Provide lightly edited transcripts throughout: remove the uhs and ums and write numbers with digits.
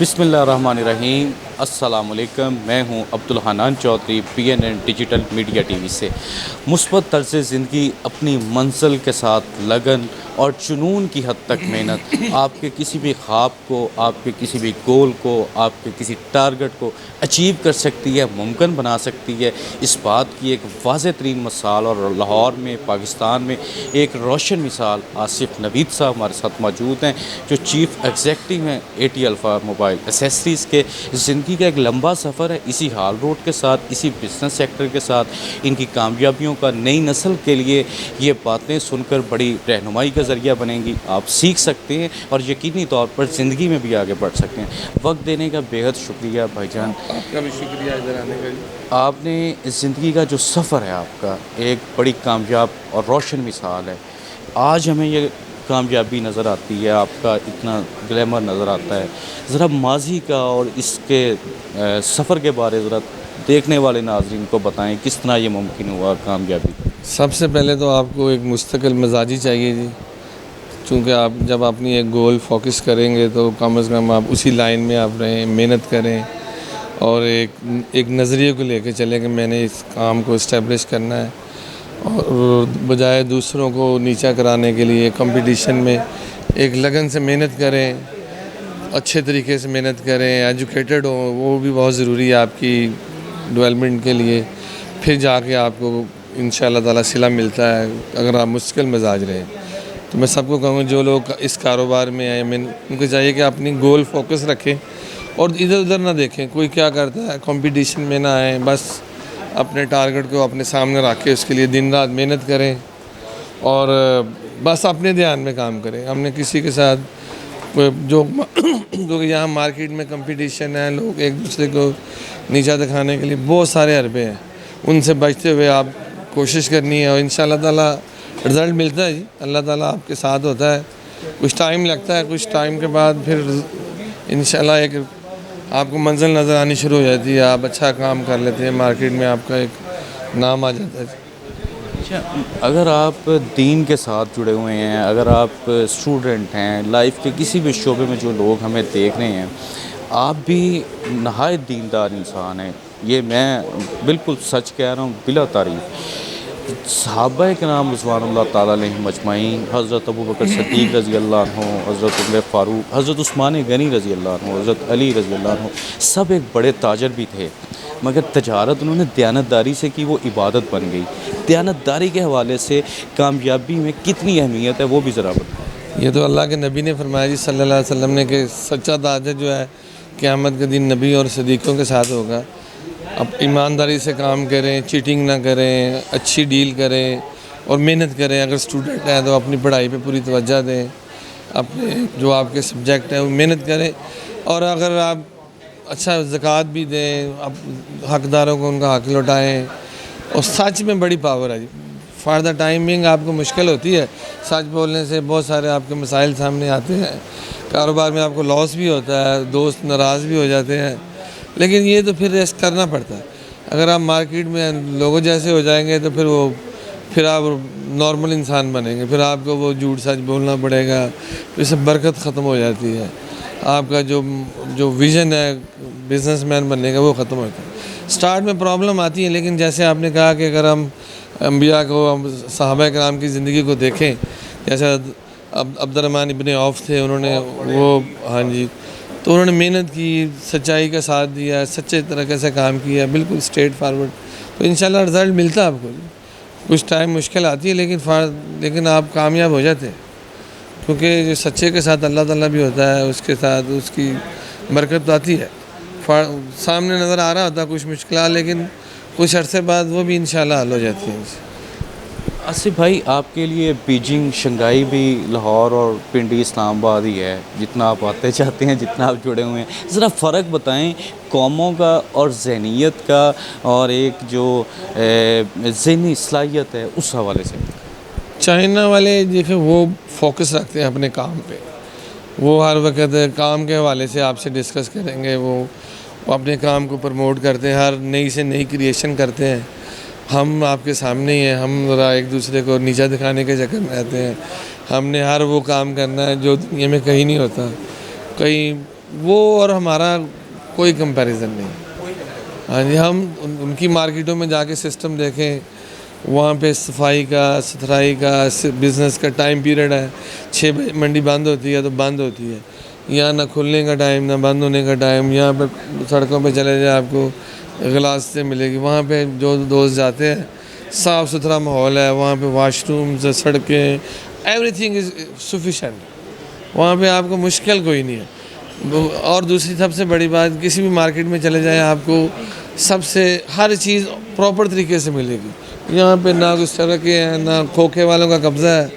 बिस्मिल्लाहिर्रहमानिर्रहीम। अस्सलामुअलैकुम। मैं हूं Abdul Hannan Chaudhary, PNN digital media TV से। मुस्बत तर्ज़ ज़िंदगी, अपनी मंजिल के साथ लगन और जुनून की हद तक मेहनत आपके किसी भी ख्वाब को, आपके किसी भी गोल को, आपके किसी टारगेट को अचीव कर सकती है, मुमकिन बना सकती है। इस बात की एक वाज़ेह तरीन मिसाल, और लाहौर में, पाकिस्तान में एक रोशन मिसाल आसिफ नवीद साहब हमारे साथ मौजूद हैं, जो चीफ़ एग्जेक्टिव हैं AT अल्फ़ा मोबाइल एसेसरीज़ के। ज़िंदगी का एक लंबा सफ़र है इसी हाल रोड के साथ, इसी बिज़नेस सेक्टर के साथ। इनकी कामयाबियों का नई नस्ल के लिए ये बातें सुनकर बड़ी रहनुमाई का ज़रिया बनेंगी। आप सीख सकते हैं और यकीनी तौर पर ज़िंदगी में भी आगे बढ़ सकते हैं। वक्त देने का बेहद शुक्रिया भाईजान। आपका भी शुक्रिया इधर आने का जी। आपने ज़िंदगी का जो सफ़र है आपका, एक बड़ी कामयाब और रोशन मिसाल है। आज हमें ये कामयाबी नज़र आती है, आपका इतना ग्लैमर नज़र आता है। ज़रा माज़ी का और इसके सफ़र के बारे ज़रा देखने वाले नाज़रीन को बताएं, किस तरह ये मुमकिन हुआ कामयाबी। सबसे पहले तो आपको एक मुस्तकिल मिजाजी चाहिए जी, चूँकि आप जब अपनी एक गोल फोकस करेंगे तो कम से कम आप उसी लाइन में आप रहें, मेहनत करें और एक नज़रिए को लेकर चलें कि मैंने इस काम को इस्टेब्लिश करना है। और बजाय दूसरों को नीचा कराने के लिए कंपटीशन में एक लगन से मेहनत करें, अच्छे तरीके से मेहनत करें, एजुकेटेड हो, वो भी बहुत ज़रूरी है आपकी डेवलपमेंट के लिए। फिर जाके आपको इंशाअल्लाह ताला सिला मिलता है अगर आप मुश्किल मिजाज रहें। तो मैं सबको कहूँगा जो लोग इस कारोबार में आए, मैं उनको चाहिए कि अपनी गोल फोकस रखें और इधर उधर ना देखें कोई क्या करता है, कंपटीशन में ना आए। बस अपने टारगेट को अपने सामने रख के उसके लिए दिन रात मेहनत करें और बस अपने ध्यान में काम करें। हमने किसी के साथ जो क्योंकि यहाँ मार्केट में कंपटीशन है, लोग एक दूसरे को नीचा दिखाने के लिए बहुत सारे हरबे हैं, उनसे बचते हुए आप कोशिश करनी है और इंशाअल्लाह ताला रिज़ल्ट मिलता है जी। अल्लाह ताला आपके साथ होता है। कुछ टाइम लगता है, कुछ टाइम के बाद फिर इंशाअल्लाह एक आपको मंजिल नज़र आनी शुरू हो जाती है। आप अच्छा काम कर लेते हैं, मार्केट में आपका एक नाम आ जाता है। अच्छा, अगर आप दीन के साथ जुड़े हुए हैं, अगर आप स्टूडेंट हैं, लाइफ के किसी भी शोबे में जो लोग हमें देख रहे हैं, आप भी नहायत दीनदार इंसान हैं। ये मैं बिल्कुल सच कह रहा हूँ, बिला तारीफ़। सहाबा के नाम रज़वानुल्लाह ताला अलैहिम अजमईन, हज़रत अबू बकर सिद्दीक़ रज़ी अल्लाह अन्हु, हज़रत उमर फ़ारूक, हज़रत उस्मान गनी रज़ी अल्लाह अन्हु, हज़रत अली रज़ी अल्लाह अन्हु, सब एक बड़े ताजर भी थे, मगर तजारत उन्होंने दयानतदारी से की, वो इबादत बन गई। दयानतदारी के हवाले से कामयाबी में कितनी अहमियत है, वो भी ज़रा बताएं। ये तो अल्लाह के नबी ने फरमाया जी सल्लल्लाहु अलैहि वसल्लम ने कि सच्चा ताजर जो है क़यामत के दिन नबी और सिद्दीक़ों के साथ होगा। अब ईमानदारी से काम करें, चीटिंग ना करें, अच्छी डील करें और मेहनत करें। अगर स्टूडेंट हैं तो अपनी पढ़ाई पे पूरी तवज्जो दें, अपने जो आपके सब्जेक्ट हैं वो मेहनत करें। और अगर आप अच्छा ज़कात भी दें, आप हकदारों को उनका हक लौटाएँ। और सच में बड़ी पावर है जी। फॉर द टाइमिंग आपको मुश्किल होती है, सच बोलने से बहुत सारे आपके मसाइल सामने आते हैं, कारोबार में आपको लॉस भी होता है, दोस्त नाराज़ भी हो जाते हैं, लेकिन ये तो फिर रेस्ट करना पड़ता है। अगर आप मार्केट में लोगों जैसे हो जाएंगे तो फिर आप नॉर्मल इंसान बनेंगे, फिर आपको वो झूठ सच बोलना पड़ेगा, फिर सब बरकत ख़त्म हो जाती है। आपका जो विज़न है बिजनेसमैन बनने का वो ख़त्म होता है। स्टार्ट में प्रॉब्लम आती है, लेकिन जैसे आपने कहा कि अगर हम अम्बिया को, हम सहाबा कराम की ज़िंदगी को देखें, जैसे अब्दुर्रहमान इब्ने औफ थे, उन्होंने वो हाँ जी, तो उन्होंने मेहनत की, सच्चाई का साथ दिया, सच्चे तरीके से काम किया, बिल्कुल स्ट्रेट फारवर्ड, तो इंशाल्लाह रिज़ल्ट मिलता है आपको। कुछ टाइम मुश्किल आती है, लेकिन आप कामयाब हो जाते हैं, क्योंकि जो सच्चे के साथ अल्लाह ताला भी होता है, उसके साथ उसकी बरकत आती है। सामने नज़र आ रहा होता है कुछ मुश्किल, लेकिन कुछ अरसे बाद वो भी इंशाल्लाह हल हो जाती है। आसिफ भाई, आपके लिए बीजिंग, शंघाई भी लाहौर और पिंडी इस्लामाबाद ही है। जितना आप आते जाते हैं, जितना आप जुड़े हुए हैं, ज़रा फ़र्क बताएं कौमों का और ज़हनीत का, और एक जो ज़हनी सलाहियत है उस हवाले से। चाइना वाले देखिए वो फोकस रखते हैं अपने काम पे, वो हर वक्त काम के हवाले से आपसे डिस्कस करेंगे। वो अपने काम को प्रमोट करते हैं, हर नई से नई क्रिएशन करते हैं। हम आपके सामने ही हैं, हम ज़रा एक दूसरे को नीचा दिखाने के चक्कर में रहते हैं। हमने हर वो काम करना है जो दुनिया में कहीं नहीं होता। कहीं वो और हमारा कोई कंपैरिजन नहीं। हाँ जी, हम उनकी मार्केटों में जाके सिस्टम देखें, वहाँ पे सफाई का, सुथराई का, बिज़नेस का टाइम पीरियड है। 6 बजे मंडी बंद होती है तो बंद होती है। यहाँ ना खुलने का टाइम ना बंद होने का टाइम। यहाँ पे सड़कों पे चले जाए आपको गिलास से मिलेगी। वहाँ पे जो दोस्त जाते हैं, साफ़ सुथरा माहौल है, वहाँ पे वाशरूम्स, सड़कें, एवरीथिंग इज़ सफिशेंट। वहाँ पे आपको मुश्किल कोई नहीं है। और दूसरी सबसे बड़ी बात, किसी भी मार्केट में चले जाएं आपको सबसे हर चीज़ प्रॉपर तरीके से मिलेगी। यहाँ पे ना कुछ सड़कें हैं, ना खोखे वालों का कब्ज़ा है,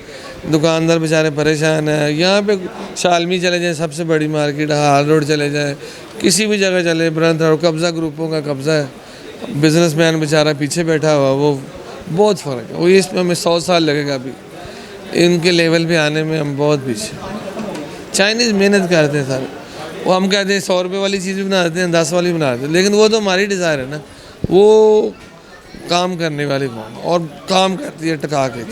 दुकानदार बेचारे परेशान हैं। यहाँ पे शालमी चले जाएं, सबसे बड़ी मार्केट, हाल रोड चले जाएं, किसी भी जगह चले, ब्रंथ रोड, कब्ज़ा ग्रुपों का कब्ज़ा है। बिजनेसमैन बेचारा पीछे बैठा हुआ, वो बहुत फ़र्क है। वो इसमें हमें 100 साल लगेगा अभी इनके लेवल पे आने में। हम बहुत पीछे। चाइनीज़ मेहनत करते हैं सारे। वो हम कहते हैं 100 रुपये वाली चीज़ भी बना देते हैं, 10 वाली बना देते हैं, लेकिन वो तो हमारी डिज़ायर है ना। वो काम करने वाली कौन और काम करती है टका के।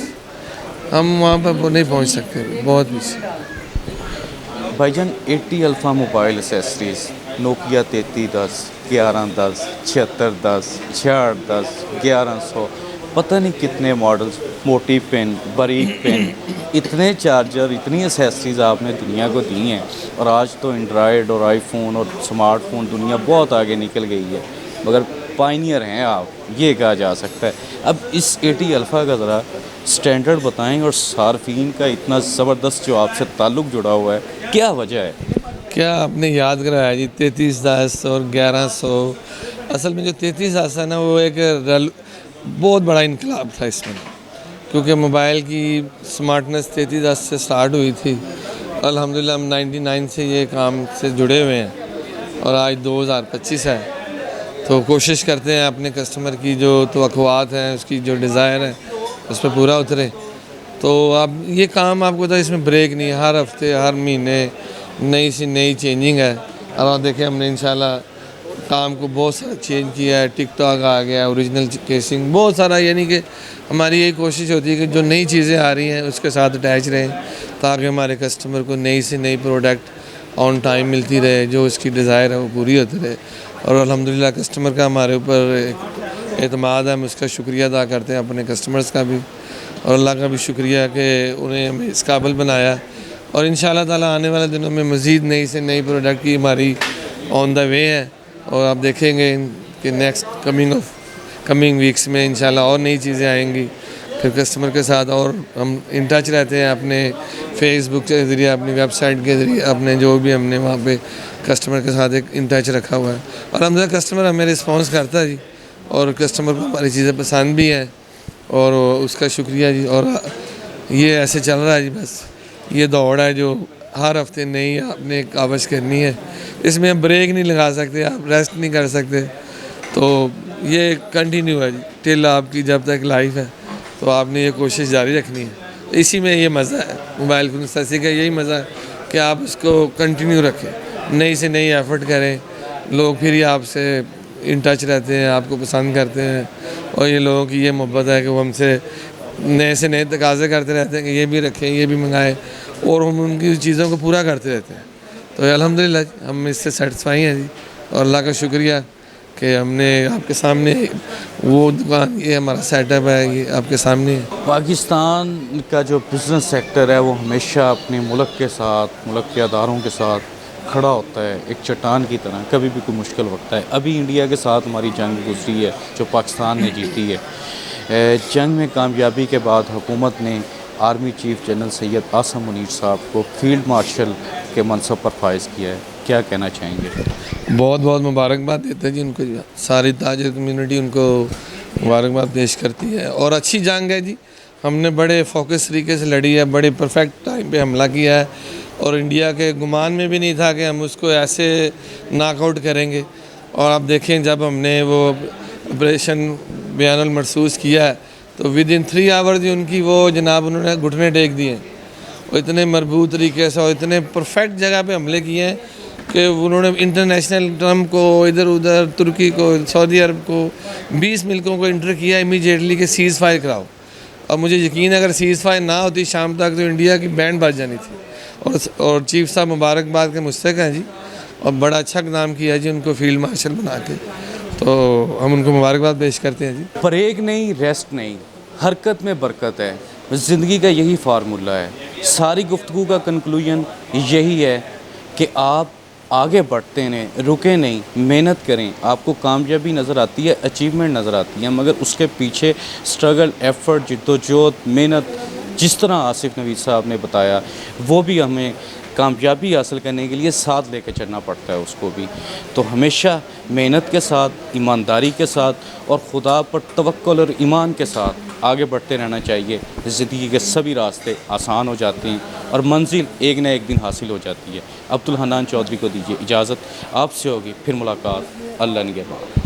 हम वहाँ पर वो नहीं पहुँच सकते, बहुत पीछे। भाईजान 80 अल्फ़ा मोबाइल एसेसरीज़, नोकिया 3310, 1110, 7610, 6610, 1100, पता नहीं कितने मॉडल्स, मोटी पेन, बारीक पेन, इतने चार्जर, इतनी एसेसरीज़ आपने दुनिया को दी हैं। और आज तो एंड्रॉयड और आईफोन और स्मार्टफोन दुनिया बहुत आगे निकल गई है, मगर पायनियर हैं आप, ये कहा जा सकता है। अब इस 80 अल्फ़ा का ज़रा स्टैंडर्ड बताएं और सार्फिन का इतना ज़बरदस्त जो आपसे ताल्लुक़ जुड़ा हुआ है, क्या वजह है? क्या आपने याद कराया जी, 3310 और 1100। असल में जो 3310 है ना, वो एक बहुत बड़ा इनकलाब था इसमें, क्योंकि मोबाइल की स्मार्टनेस 3310 से स्टार्ट हुई थी। अल्हम्दुलिल्लाह हम 99 से ये काम से जुड़े हुए हैं और आज 2025 है। तो कोशिश करते हैं अपने कस्टमर की जो तवक्कुआत हैं, उसकी जो डिज़ायर है, उस पर पूरा उतरे। तो अब ये काम आपको तो इसमें ब्रेक नहीं है, हर हफ्ते हर महीने नई सी नई चेंजिंग है। और आप देखें हमने इंशाल्लाह काम को बहुत सारा चेंज किया है। टिकटॉक आ गया, ओरिजिनल केसिंग, बहुत सारा। यानी कि हमारी यही कोशिश होती है कि जो नई चीज़ें आ रही हैं उसके साथ अटैच रहें, ताकि हमारे कस्टमर को नई से नई प्रोडक्ट ऑन टाइम मिलती रहे, जो उसकी डिज़ायर है वो पूरी होती रहे। और अल्हम्दुलिल्लाह कस्टमर का हमारे ऊपर एतमाद है, हम उसका शुक्रिया अदा करते हैं, अपने कस्टमर्स का भी और अल्लाह का भी शुक्रिया कि उन्हें हमें इस काबिल बनाया। और इंशाअल्लाह ताला आने वाले दिनों में मज़ीद नई से नई प्रोडक्ट की हमारी ऑन द वे है। और आप देखेंगे कि नेक्स्ट कमिंग वीक्स में इंशाल्लाह और नई चीज़ें आएंगी। फिर कस्टमर के साथ और हम इन टच रहते हैं, अपने फेसबुक के ज़रिए, अपनी वेबसाइट के ज़रिए, अपने जो भी हमने वहाँ पे कस्टमर के साथ एक इन टच रखा हुआ है। और हम कस्टमर हमें रिस्पॉन्स करता है जी, और कस्टमर को हमारी चीज़ें पसंद भी हैं, और उसका शुक्रिया जी। और ये ऐसे चल रहा है जी, बस ये दौड़ है जो हर हफ्ते नई आपने कावश करनी है। इसमें आप ब्रेक नहीं लगा सकते, आप रेस्ट नहीं कर सकते। तो ये कंटिन्यू है जी, टिल आपकी जब तक लाइफ है, तो आपने ये कोशिश जारी रखनी है। तो इसी में ये मज़ा है मोबाइल फ़ोन का, यही मज़ा है कि आप इसको कंटिन्यू रखें, नई से नई एफ़र्ट करें। लोग फिर ही आपसे इन टच रहते हैं, आपको पसंद करते हैं। और ये लोगों की ये मोहब्बत है कि वो हमसे नए से नए तकाज़े करते रहते हैं कि ये भी रखें, ये भी मंगाएं, और हम उनकी चीज़ों को पूरा करते रहते हैं। तो अल्हम्दुलिल्लाह हम इससे सेटिस्फाई हैं जी, और अल्लाह का शुक्रिया कि हमने आपके सामने वो दुकान, ये हमारा सेटअप है, ये आपके सामने है। पाकिस्तान का जो बिज़नेस सेक्टर है वो हमेशा अपने मुल्क के साथ, मुल्क के अदारों के साथ खड़ा होता है, एक चट्टान की तरह। कभी भी कोई मुश्किल वक्त है, अभी इंडिया के साथ हमारी जंग गुजरी है जो पाकिस्तान ने जीती है। जंग में कामयाबी के बाद हुकूमत ने army chief general Syed Asim Munir साहब को फील्ड मार्शल के मनसब पर फाइज किया है, क्या कहना चाहेंगे? बहुत बहुत मुबारकबाद देते हैं जी उनको, सारी ताजिर कम्युनिटी उनको मुबारकबाद पेश करती है। और अच्छी जंग है जी, हमने बड़े फोकस तरीके से लड़ी है, बड़े परफेक्ट टाइम पे हमला किया है, और इंडिया के गुमान में भी नहीं था कि हम उसको ऐसे नॉकआउट करेंगे। और आप देखें, जब हमने वो ऑपरेशन बयानुल मरसूस किया है, तो विद इन 3 आवर्स ही उनकी वो जनाब उन्होंने घुटने टेक दिए, और इतने मजबूत तरीके से और इतने परफेक्ट जगह पे हमले किए हैं कि उन्होंने इंटरनेशनल टर्म को, इधर उधर तुर्की को, सऊदी अरब को, 20 मुल्कों को इंटर किया इमीडिएटली कि सीज़ फायर कराओ। और मुझे यकीन है अगर सीज़ फायर ना होती शाम तक, तो इंडिया की बैंड बज जानी थी। और चीफ साहब मुबारकबाद के मुस्तक हैं जी, और बड़ा अच्छा काम किया जी उनको फील्ड मार्शल बना के, तो हम उनको मुबारकबाद पेश करते हैं जी। ब्रेक नहीं, रेस्ट नहीं, हरकत में बरकत है। ज़िंदगी का यही फार्मूला है। सारी गुफ्तगू का कंक्लूजन यही है कि आप आगे बढ़ते हैं, रुके नहीं, मेहनत करें। आपको कामयाबी नज़र आती है, अचीवमेंट नज़र आती है, मगर उसके पीछे स्ट्रगल, एफ़र्ट, जिद्दोजहद, मेहनत, जिस तरह आसिफ नवीद साहब ने बताया, वो भी हमें कामयाबी हासिल करने के लिए साथ लेके चलना पड़ता है उसको भी। तो हमेशा मेहनत के साथ, ईमानदारी के साथ और खुदा पर तवक्कुल और ईमान के साथ आगे बढ़ते रहना चाहिए। ज़िंदगी के सभी रास्ते आसान हो जाते हैं और मंजिल एक न एक दिन हासिल हो जाती है। अब्दुल हन्नान चौधरी को दीजिए इजाज़त, आपसे होगी फिर मुलाकात। अल्लाह निगहबान।